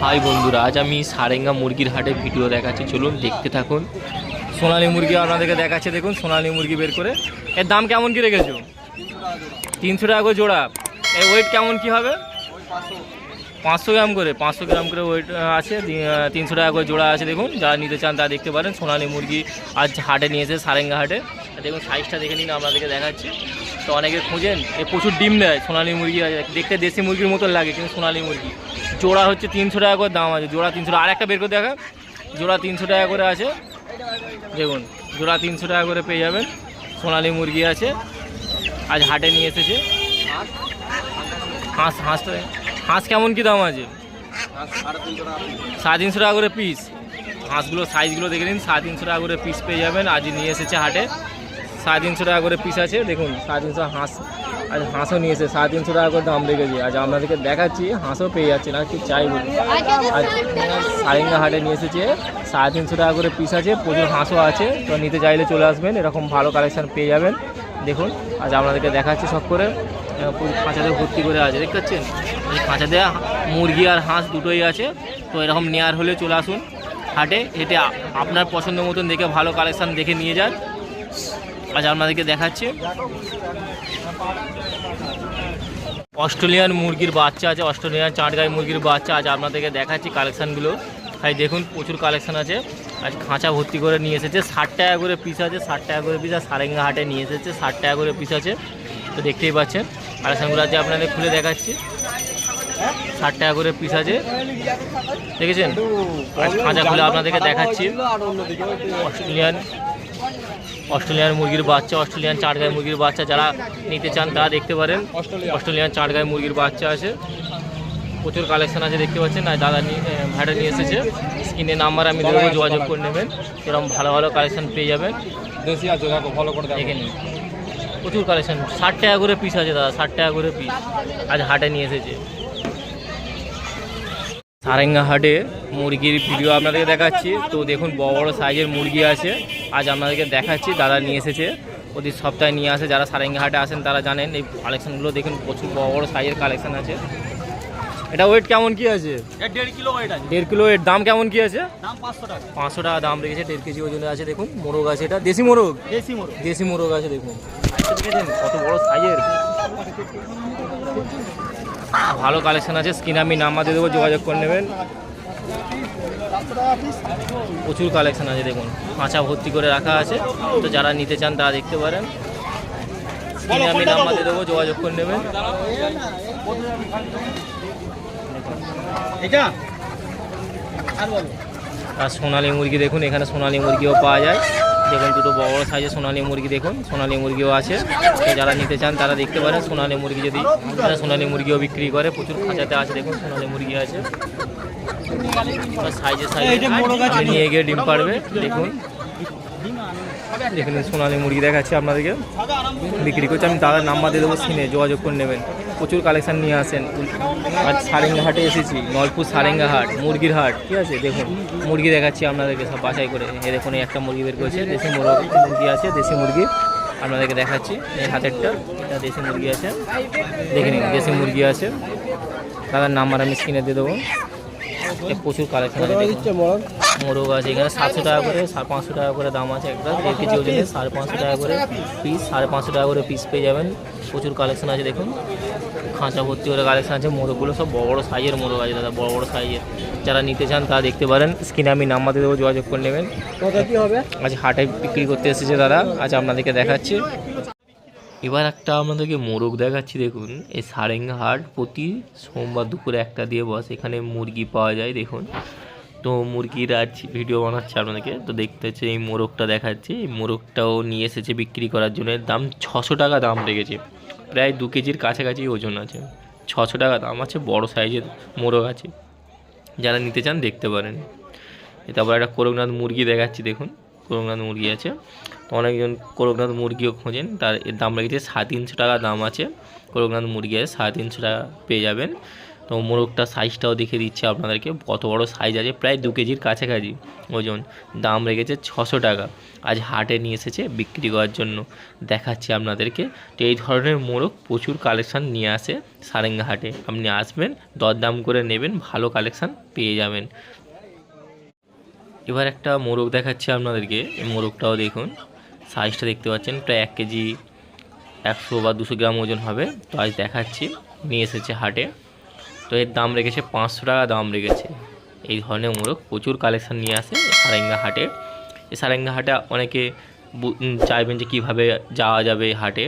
High বন্ধুরা, আজ আমি সারেঙ্গা মুরগির হাটে ভিডিও দেখাচ্ছি, চলুন দেখতে থাকুন। সোনালী মুরগি আপনাদেরকে দেখাচ্ছে, দেখুন সোনালী মুরগি বের করে। এর দাম কেমন কি রেখেছো? 300 টাকা করে জোড়া। এর ওয়েট কেমন কি হবে? 500 গ্রাম করে, 500 গ্রাম করে ওয়েট আছে। 300 টাকা করে জোড়া আছে। দেখুন, যারা নিতে চান তারা দেখতে পারেন। সোনালী মুরগি আজ হাটে নিয়েছে, সারেঙ্গা হাটে। দেখুন সাইজটা দেখে নিন, আপনাদেরকে দেখাচ্ছি। তো অনেকে খুঁজেন, এ প্রচুর ডিম দেয় সোনালী মুরগি। দেখতে দেশি মুরগির মতন লাগে, কিন্তু সোনালী মুরগি। জোড়া হচ্ছে 300 টাকা করে দাম আছে, জোড়া 300 টাকা। আর একটা বের করে দেখা, জোড়া 300 টাকা করে আছে। দেখুন, জোড়া 300 টাকা করে পেয়ে যাবেন। সোনালী মুরগি আছে, আজ হাটে নিয়ে এসেছে। হাঁস কেমন কি দাম আছে? 350 টাকা করে পিস। হাঁসগুলোর সাইজগুলো দেখে নিন, 350 টাকা করে পিস পেয়ে যাবেন। আজ নিয়ে এসেছে হাটে, 350 টাকা করে পিস আছে। দেখুন 350 হাঁস, আজ হাঁসও নিয়ে এসে 350 টাকা করে দাম রেখেছি। আজ আপনাদেরকে দেখাচ্ছি, হাঁসও পেয়ে যাচ্ছে না, কি চাই বলুন। আজ সারেঙ্গা হাটে নিয়ে এসেছে, 350 টাকা করে পিস আছে। প্রচুর হাঁসও আছে, তো নিতে চাইলে চলে আসবেন, এরকম ভালো কালেকশান পেয়ে যাবেন। দেখুন আজ আপনাদেরকে দেখাচ্ছি সব করে। খাঁচাতে ভর্তি করে আছে, দেখতে পাচ্ছেন। এই খাঁচাতে মুরগি আর হাঁস দুটোই আছে। তো এরকম নেওয়ার হলে চলে আসুন হাটে, হেঁটে আপনার পছন্দ মতন দেখে ভালো কালেকশান দেখে নিয়ে যান। আজ আপনাদেরকে দেখাচ্ছি অস্ট্রেলিয়ান মুরগির বাচ্চা আছে, অস্ট্রেলিয়ান চাটগাই মুরগির বাচ্চা। আজ আপনাদেরকে দেখাচ্ছি কালেকশানগুলো। তাই দেখুন প্রচুর কালেকশান আছে। আজ খাঁচা ভর্তি করে নিয়ে এসেছে, 60 টাকা করে পিস আছে, 60 টাকা করে পিস। আর সারেঙ্গা হাটে নিয়ে এসেছে, 60 টাকা করে পিস আছে। তো দেখতেই পাচ্ছেন কালেকশানগুলো আছে, আপনাদের খুলে দেখাচ্ছি। 60 টাকা করে পিস আছে, দেখেছেন। আজ খাঁচা খুলে আপনাদেরকে দেখাচ্ছি। অস্ট্রেলিয়ান মুরগির বাচ্চা, অস্ট্রেলিয়ান চাটগাই মুরগির বাচ্চা, যারা নিতে চান তারা দেখতে পারেন। অস্ট্রেলিয়ান চাটগাই মুরগির বাচ্চা আছে, প্রচুর কালেকশন আছে, দেখতে পাচ্ছেন। আর দাদা ভাড়া নিয়ে এসেছে, স্ক্রিনে নাম্বার আমি দেবো, যোগাযোগ করে নেবেন। এরকম ভালো ভালো কালেকশন পেয়ে যাবেন। দেখে নিন, প্রচুর কালেকশন। 60 টাকা করে পিস আছে দাদা, 60 টাকা করে পিস আজ হাটে নিয়ে এসেছে। সারেঙ্গা হাটে মুরগির ভিডিও আপনাদেরকে দেখাচ্ছি। তো দেখুন বড় বড় সাইজের মুরগি আছে, আজ আপনাদেরকে দেখাচ্ছি। দাদা নিয়ে এসেছে, প্রতি সপ্তাহে নিয়ে আসে। যারা সারেঙ্গা হাটে আসেন তারা জানেন। এই কালেকশানগুলো দেখুন, প্রচুর বড় বড় সাইজের কালেকশান আছে। এটা ওয়েট কেমন কি আছে? 1.5 কিলো ওয়েট আছে। 1.5 কিলো ওয়েট। দাম কেমন কি আছে? দাম 500 টাকা। 500 টাকা দাম রেখেছে, 1.5 কেজি ওজনে আছে। দেখুন মোরগ আছে, এটা দেশি মোরগ, দেশি মোরগ আছে। দেখুন দেখেছেন কত বড় সাইজের, ভালো কালেকশন আছে। স্ক্রিনে আমি নাম্বার দিয়ে দেবো, যোগাযোগ করে নেবেন। প্রচুর কালেকশন আছে, দেখুন খাঁচা ভর্তি করে রাখা আছে। তো যারা নিতে চান তারা দেখতে পারেন। স্ক্রিনে আমি নাম্বার দিয়ে দেবো, যোগাযোগ করে নেবেন। আর সোনালী মুরগি দেখুন, এখানে সোনালী মুরগিও পাওয়া যায়। দেখুন দুটো বড় বড় সাইজের সোনালী মুরগি, দেখুন সোনালী মুরগিও আছে। তো যারা নিতে চান তারা দেখতে পারেন। সোনালী মুরগি যদি সোনালী মুরগিও বিক্রি করে, প্রচুর খাঁচাতে আছে। দেখুন সোনালী মুরগি আছে, সাইজে সাইজে নিয়ে গিয়ে ডিম পারবে। দেখুন দেখুন সোনালী মুরগি দেখাচ্ছি আপনাদেরকে, বিক্রি করছে। আমি দাদার নাম্বার দিয়ে দেবো, স্ক্রিনে যোগাযোগ করে নেবেন। প্রচুর কালেকশান নিয়ে আসেন। আজ সারেঙ্গা হাটে এসেছি, নলপুর সারেঙ্গা হাট, মুরগির হাট, ঠিক আছে। দেখুন মুরগি দেখাচ্ছি আপনাদেরকে সব বাছাই করে। এ দেখুন একটা মুরগি বের করেছে, দেশি মুরগি আছে, দেশি মুরগি আপনাদেরকে দেখাচ্ছি। এই হাতেরটা, এটা দেশি মুরগি আছে, দেখে নিন দেশি মুরগি আছে। দাদার নাম্বার আমি স্ক্রিনে দিয়ে দেবো। প্রচুর কালেকশন আছে, মোরগ আছে। এখানে 700 টাকা করে, 550 টাকা করে দাম আছে একটা। 1 কেজি ওজনে 550 টাকা করে পিস, 550 টাকা করে পিস পেয়ে যাবেন। প্রচুর কালেকশন আছে, দেখুন খাঁচা ভর্তি করে কালেকশন আছে। মোরগগুলো সব বড় বড় সাইজের মোরগ আছে দাদা, বড় বড় সাইজের। যারা নিতে চান তারা দেখতে পারেন। স্ক্রিনে আমি নাম্বার দিয়ে দেবো, যোগাযোগ করে নেবেন। কি হবে? আজ হাটে বিক্রি করতে এসেছে দাদা, আজ আপনাদেরকে দেখাচ্ছি। এবার একটা আপনাদেরকে মোরগ দেখাচ্ছি। দেখুন এই সারেঙ্গা হাট প্রতি সোমবার দুপুরে 1টা দিয়ে বসে। এখানে মুরগি পাওয়া যায়, দেখুন। তো মুরগির আজ ভিডিও বানাচ্ছে আপনাদেরকে। তো দেখতে হচ্ছে এই মোরগটা দেখাচ্ছি। এই মোরগটাও নিয়ে এসেছে বিক্রি করার জন্য। দাম 600 টাকা দাম রেখেছে, প্রায় 2 কেজির কাছাকাছি ওজন আছে। 600 টাকা দাম আছে, বড় সাইজের মোরগ আছে। যারা নিতে চান দেখতে পারেন। তারপর একটা করকনাথ মুরগি দেখাচ্ছি, দেখুন করকনাথ মুরগি আছে। তো অনেকজন করকনাথ মুরগিও খোঁজেন, তার এর দাম রেখেছে 350 টাকা দাম আছে। করকনাথ মুরগি আছে, 350 টাকা পেয়ে যাবেন। তো মোরগটা সাইজটাও দেখে দিচ্ছি আপনাদেরকে, কত বড় সাইজ আছে, প্রায় 2 কেজির কাছাকাছি ওজন। দাম রেখেছে 600 টাকা। আজ হাটে নিয়ে এসেছে বিক্রি করার জন্য, দেখাচ্ছি আপনাদেরকে। তো এই ধরনের মোরগ প্রচুর কালেকশান নিয়ে আসে সারেঙ্গা হাটে, আপনি আসবেন, দরদাম করে নেবেন, ভালো কালেকশান পেয়ে যাবেন। এবার একটা মোরগ দেখাচ্ছি আপনাদেরকে, এই মোরগটাও দেখুন, সাইজটা দেখতে পাচ্ছেন, প্রায় 1 কেজি 100 বা 200 গ্রাম ওজন হবে। তো আজ দেখাচ্ছি, নিয়ে এসেছে হাটে। তো এর দাম রেখেছে 500 টাকা দাম রেখেছে। এই ধরনের মোরগ প্রচুর কালেকশান নিয়ে আসে সারেঙ্গা হাটে। এই সারেঙ্গা হাটে অনেকে চাইবেন যে কীভাবে যাওয়া যাবে এই হাটে।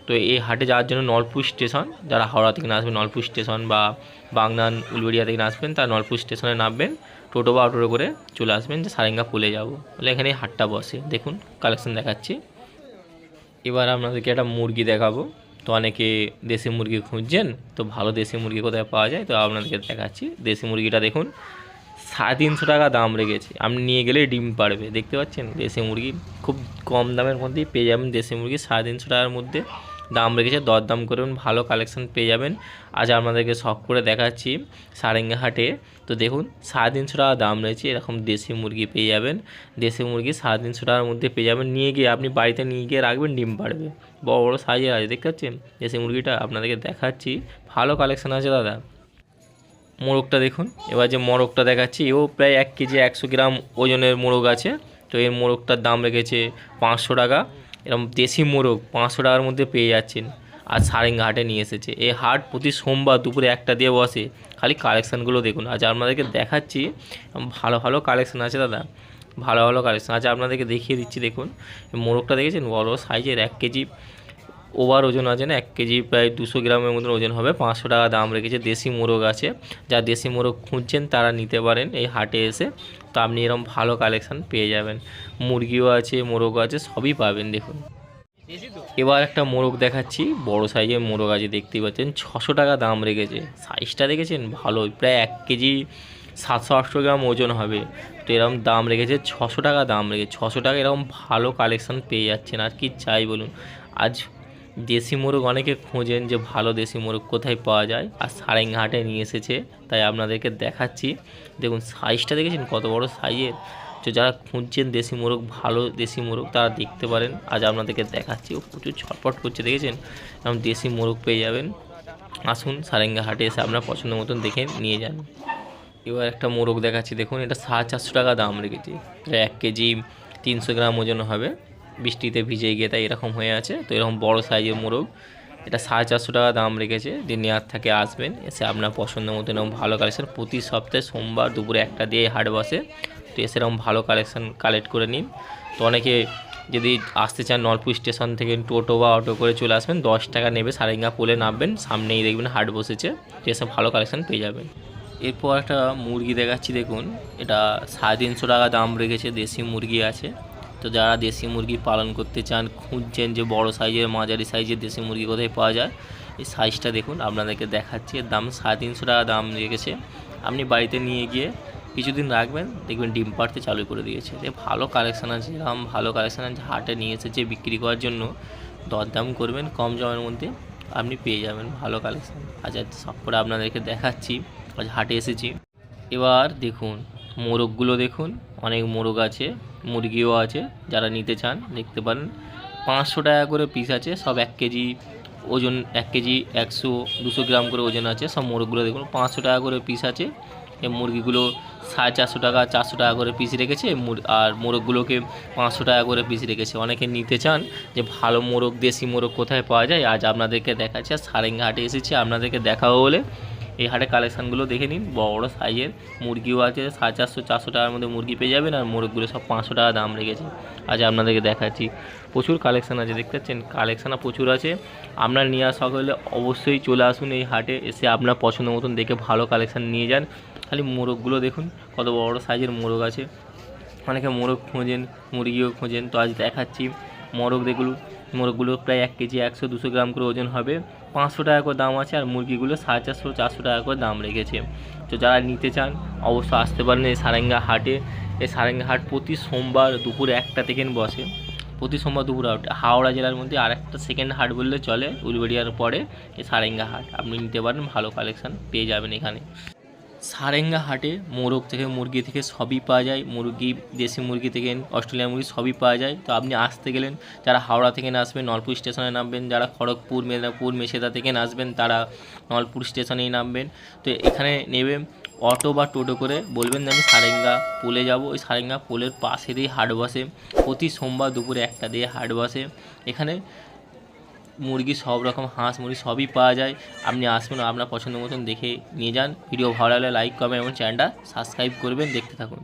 তো এই হাটে যাওয়ার জন্য নলপুর স্টেশন, যারা হাওড়া থেকে আসবেন নলপুর স্টেশন বা বাগনান উলবেড়িয়া থেকে আসবেন তারা নলপুর স্টেশনে নামবেন, টোটো বা অটো করে চলে আসবেন যে সারেঙ্গা পুলে যাব বলে, এখানে হাটটা বসে। দেখুন কালেকশান দেখাচ্ছি। এবার আপনাদেরকে একটা মুরগি দেখাবো। তো অনেকে দেশি মুরগি খুঁজছেন, তো ভালো দেশি মুরগি কোথায় পাওয়া যায় তো আপনাদেরকে দেখাচ্ছি। দেশি মুরগিটা দেখুন 350 টাকা দাম রেখেছে, আপনি নিয়ে গেলে ডিম পারবে। দেখতে পাচ্ছেন দেশি মুরগি খুব কম দামের মধ্যেই পেয়ে যাবেন। দেশি মুরগি 350 টাকার মধ্যে দাম রেখেছে, দরদাম করবেন, ভালো কালেকশান পেয়ে যাবেন। আজ আপনাদেরকে শখ করে দেখাচ্ছি সারেঙ্গা হাটে। তো দেখুন 350 টাকা দাম রয়েছে, এরকম দেশি মুরগি পেয়ে যাবেন। দেশি মুরগি 350 টাকার মধ্যে পেয়ে যাবেন, নিয়ে গিয়ে আপনি বাড়িতে নিয়ে গিয়ে রাখবেন, ডিম পাড়বে। বড় বড় সাইজের আছে, দেখতে পাচ্ছেন দেশি মুরগিটা আপনাদেরকে দেখাচ্ছি, ভালো কালেকশান আছে দাদা। মোরগটা দেখুন, এবার যে মোরগটা দেখাচ্ছি এও প্রায় 1 কেজি 100 গ্রাম ওজনের মোরগ আছে। তো এর মোরগটার দাম রেখেছে 500 টাকা। এরকম দেশি মোরগ 500 টাকার মধ্যে পেয়ে যাচ্ছেন। আর সারেঙ্গা হাটে নিয়ে এসেছে। এই হাট প্রতি সোমবার দুপুরে 1টা দিয়ে বসে। খালি কালেকশানগুলো দেখুন, আজ আপনাদেরকে দেখাচ্ছি, ভালো ভালো কালেকশান আছে দাদা, ভালো ভালো কালেকশান আজ আপনাদেরকে দেখিয়ে দিচ্ছি। দেখুন মোরগটা দেখেছেন, বড় সাইজের, 1 কেজি ওভার ওজন আছে না, 1 কেজি প্রায় 200 গ্রামের মতন ওজন হবে। 500 টাকা দাম রেখেছে। দেশি মোরগ আছে, যা দেশি মোরগ খুঁজছেন তারা নিতে পারেন এই হাটে এসে। তো আপনি এরকম ভালো কালেকশান পেয়ে যাবেন, মুরগিও আছে, মোরগও আছে, সবই পাবেন। দেখুন এবার একটা মোরগ দেখাচ্ছি, বড় সাইজের মোরগ আছে, দেখতেই পাচ্ছেন 600 টাকা দাম রেখেছে। সাইজটা দেখেছেন ভালো, প্রায় 1 কেজি 700-800 গ্রাম ওজন হবে। তো এরকম দাম রেখেছে 600 টাকা দাম রেখেছে। 600 টাকা এরকম ভালো কালেকশান পেয়ে যাচ্ছেন, আর কি চাই বলুন। আজ দেশি মোরগ অনেকে খোঁজেন যে ভালো দেশি মোরগ কোথায় পাওয়া যায়, আর সারেঙ্গা হাটে নিয়ে এসেছে, তাই আপনাদেরকে দেখাচ্ছি। দেখুন সাইজটা দেখেছেন কত বড় সাইজের। তো যারা খুঁজছেন দেশি মোরগ, ভালো দেশি মোরগ, তারা দেখতে পারেন। আজ আপনাদেরকে দেখাচ্ছি, ও প্রচুর ছটপট করছে দেখেছেন, এরকম দেশি মোরগ পেয়ে যাবেন। আসুন সারেঙ্গা হাটে এসে আপনার পছন্দ মতন দেখে নিয়ে যান। এবার একটা মোরগ দেখাচ্ছি, দেখুন এটা 450 টাকা দাম রেখেছি। 1 কেজি 300 গ্রাম ওজন হবে, বৃষ্টিতে ভিজে গিয়ে তাই এরকম হয়ে আছে। তো এরকম বড় সাইজের মোরগ, এটা 450 টাকা দাম রেখেছে। যে নেওয়ার থাকে আসবেন, এসে আপনার পছন্দ মতো এরকম ভালো কালেকশান। প্রতি সপ্তাহে সোমবার দুপুরে 1টা দিয়ে হাট বসে। তো এসে এরকম ভালো কালেকশান কালেক্ট করে নিন। তো অনেকে যদি আসতে চান নলপুর স্টেশন থেকে টোটো বা অটো করে চলে আসবেন, 10 টাকা নেবে, সারেঙ্গা পোলে নামবেন, সামনেই দেখবেন হাট বসেছে। তো এসে ভালো কালেকশান পেয়ে যাবেন। এরপর একটা মুরগি দেখাচ্ছি, দেখুন এটা 350 টাকা দাম রেখেছে, দেশি মুরগি আছে। তো যারা দেশি মুরগি পালন করতে চান, খুঁজছেন যে বড় সাইজের মাঝারি সাইজের দেশি মুরগি কোথায় পাওয়া যায়, এই সাইজটা দেখুন আপনাদেরকে দেখাচ্ছি। এর দাম 350 টাকা দাম রেখেছে। আপনি বাড়িতে নিয়ে গিয়ে কিছুদিন রাখবেন, দেখবেন ডিম পাড়তে চালু করে দিয়েছে। ভালো কালেকশান আছে, এরকম ভালো কালেকশান আছে, হাটে নিয়ে এসেছে বিক্রি করার জন্য। দরদাম করবেন, কম দামের মধ্যে আপনি পেয়ে যাবেন ভালো কালেকশান। আচ্ছা সব করে আপনাদেরকে দেখাচ্ছি, আজ হাটে এসেছি। এবার দেখুন মোরগগুলো দেখুন, অনেক মোরগ আছে, মুরগিও আছে, যারা নিতে চান দেখতে পারেন। 500 টাকা করে পিস আছে, সব 1 কেজি ওজন, 1 কেজি 100-200 গ্রাম করে ওজন আছে। সব মোরগগুলো দেখুন 500 টাকা করে পিস আছে। এই মুরগিগুলো 450 টাকা 400 টাকা করে পিস রেখেছে, আর মোরগগুলোকে 500 টাকা করে পিস রেখেছে। অনেকে নিতে চান যে ভালো মোরগ, দেশি মোরগ কোথায় পাওয়া যায়, আজ আপনাদেরকে দেখাচ্ছি। আর সারেঙ্গা হাটে এসেছি আপনাদেরকে দেখাবো বলে। এই হাটে কালেকশানগুলো দেখে নিন, বড় সাইজের মুরগিও আছে, 450-400 টাকার মধ্যে মুরগি পেয়ে যাবেন। আর মোরগগুলো সব 500 টাকা দাম রেখেছে। আজ আপনাদেরকে দেখাচ্ছি, প্রচুর কালেকশান আছে, দেখতে পাচ্ছেন কালেকশানও প্রচুর আছে। আপনার নিয়ে আসা হলে অবশ্যই চলে আসুন এই হাটে, এসে আপনার পছন্দ মতন দেখে ভালো কালেকশান নিয়ে যান। খালি মোরগগুলো দেখুন কত বড় সাইজের মোরগ আছে। অনেকে মোরগ খোঁজেন, মুরগিও খোঁজেন, তো আজ দেখাচ্ছি মোরগ। দেখুন মোরগগুলো প্রায় 1 কেজি 100-200 গ্রাম করে ওজন হবে, 500 টাকা করে দাম আছে। আর মুরগিগুলো 450-400 টাকা করে দাম রেখেছে। তো যারা নিতে চান অবশ্যই আসতে পারেন এই সারেঙ্গা হাটে। এই সারেঙ্গা হাট প্রতি সোমবার দুপুরে 1টা থেকে বসে। প্রতি সোমবার দুপুর হাওড়া জেলার মধ্যে আর একটা সেকেন্ড হাট বললে চলে, উলবেড়িয়ার পরে এই সারেঙ্গা হাট আপনি নিতে পারেন, ভালো কালেকশান পেয়ে যাবেন এখানে। সারেঙ্গা হাটে মোরগ থেকে মুরগি থেকে সবই পাওয়া যায়, মুরগি দেশি মুরগি থেকে অস্ট্রেলিয়ান মুরগি সবই পাওয়া যায়। তো আপনি আসতে গেলেন, যারা হাওড়া থেকে আসবেন নলপুর স্টেশনে নামবেন, যারা খড়গপুর মেদিনীপুর মেছেদা থেকে আসবেন তারা নলপুর স্টেশনেই নামবেন। তো এখানে নেবে অটো বা টোটো করে, বলবেন যে আমি সারেঙ্গা পোলে যাব, ওই সারেঙ্গা পোলের পাশে দিয়ে হাট বসে, প্রতি সোমবার দুপুরে 1টা দিয়ে হাট বসে। এখানে মুরগি সব রকম হাঁস মুরগি সবই পাওয়া যায়, আপনি আসবেন আপনার পছন্দ মতন দেখে নিয়ে যান। ভিডিও ভালো লাগলে লাইক করবেন এবং চ্যানেলটা সাবস্ক্রাইব করবেন, দেখতে থাকুন।